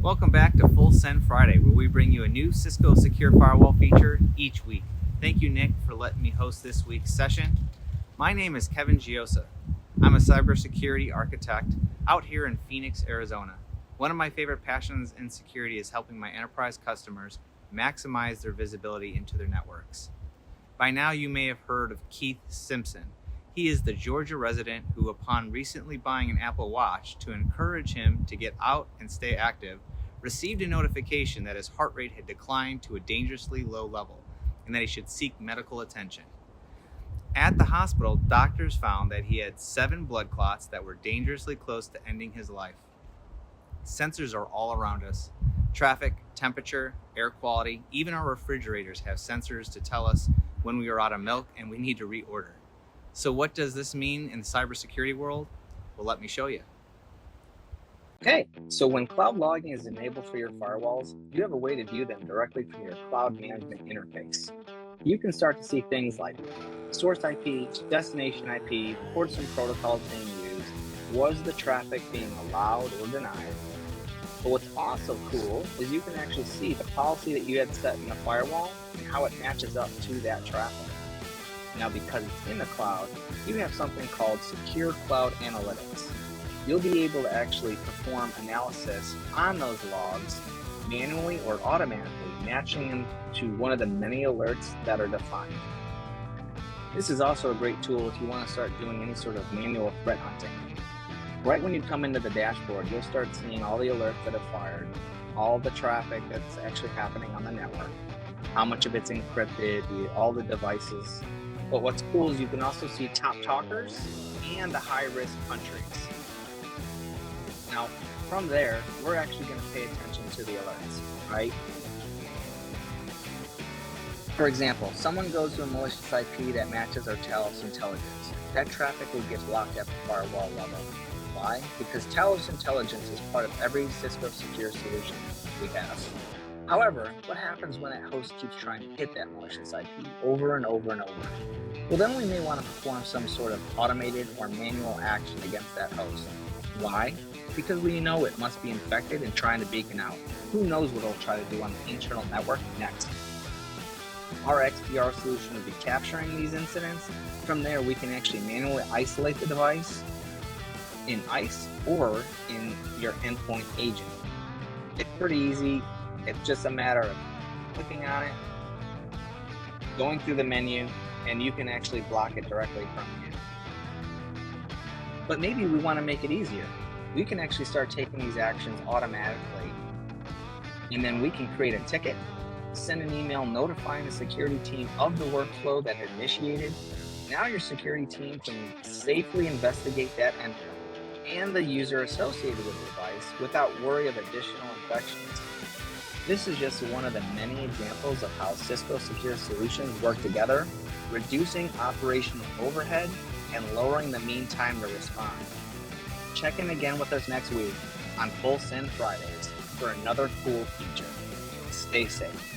Welcome back to Full Send Friday, where we bring you a new Cisco Secure Firewall feature each week. Thank you, Nick, for letting me host this week's session. My name is Kevin Gioiosa. I'm a cybersecurity architect out here in Phoenix, Arizona. One of my favorite passions in security is helping my enterprise customers maximize their visibility into their networks. By now, you may have heard of Keith Simpson. He is the Georgia resident who, upon recently buying an Apple Watch to encourage him to get out and stay active, received a notification that his heart rate had declined to a dangerously low level and that he should seek medical attention. At the hospital, doctors found that he had 7 blood clots that were dangerously close to ending his life. Sensors are all around us. Traffic, temperature, air quality, even our refrigerators have sensors to tell us when we are out of milk and we need to reorder. So what does this mean in the cybersecurity world? Well, let me show you. Okay, so when cloud logging is enabled for your firewalls, you have a way to view them directly from your cloud management interface. You can start to see things like source IP, destination IP, ports and protocols being used, was the traffic being allowed or denied. But what's also cool is you can actually see the policy that you had set in the firewall and how it matches up to that traffic. Now, because it's in the cloud, you have something called Secure Cloud Analytics. You'll be able to actually perform analysis on those logs manually or automatically, matching them to one of the many alerts that are defined. This is also a great tool if you want to start doing any sort of manual threat hunting. Right when you come into the dashboard, you'll start seeing all the alerts that are fired, all the traffic that's actually happening on the network, how much of it's encrypted, all the devices. But what's cool is you can also see top talkers and the high-risk countries. Now, from there, we're actually going to pay attention to the alerts, right? For example, someone goes to a malicious IP that matches our Talos intelligence. That traffic will get blocked at the firewall level. Why? Because Talos intelligence is part of every Cisco secure solution we have. However, what happens when that host keeps trying to hit that malicious IP over and over and over? Well, then we may want to perform some sort of automated or manual action against that host. Why? Because we know it must be infected and trying to beacon out. Who knows what it'll try to do on the internal network next? Our XDR solution will be capturing these incidents. From there, we can actually manually isolate the device in ICE or in your endpoint agent. It's pretty easy. It's just a matter of clicking on it, going through the menu, and you can actually block it directly from here. But maybe we want to make it easier. We can actually start taking these actions automatically, and then we can create a ticket, send an email notifying the security team of the workflow that had initiated. Now your security team can safely investigate that endpoint and the user associated with the device without worry of additional infections. This is just one of the many examples of how Cisco Secure Solutions work together, reducing operational overhead and lowering the mean time to respond. Check in again with us next week on Full Send Fridays for another cool feature. Stay safe.